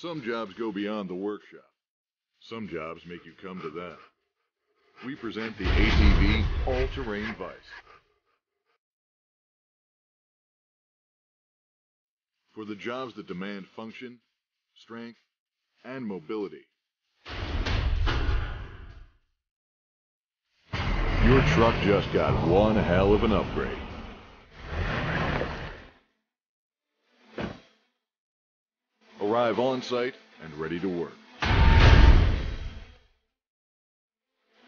Some jobs go beyond the workshop. Some jobs make you come to them. We present the ATV All-Terrain Vise. For the jobs that demand function, strength, and mobility. Your truck just got one hell of an upgrade. Arrive on site and ready to work.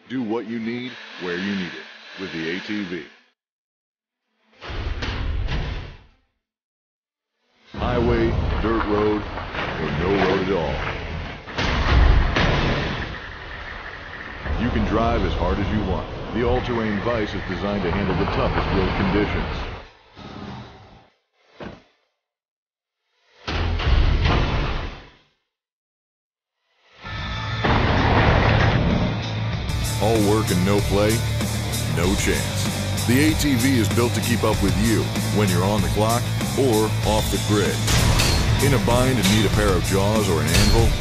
Do what you need, where you need it, with the ATV. Highway, dirt road, or no road at all. You can drive as hard as you want. The all-terrain Vise is designed to handle the toughest road conditions. All work and no play? No chance. The ATV is built to keep up with you when you're on the clock or off the grid. In a bind and need a pair of jaws or an anvil?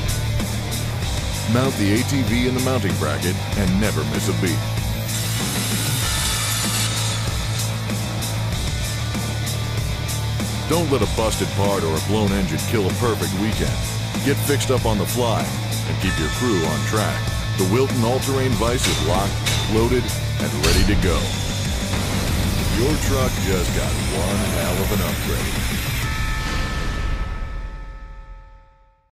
Mount the ATV in the mounting bracket and never miss a beat. Don't let a busted part or a blown engine kill a perfect weekend. Get fixed up on the fly and keep your crew on track. The Wilton All-Terrain Vise is locked, loaded, and ready to go. Your truck just got one hell of an upgrade.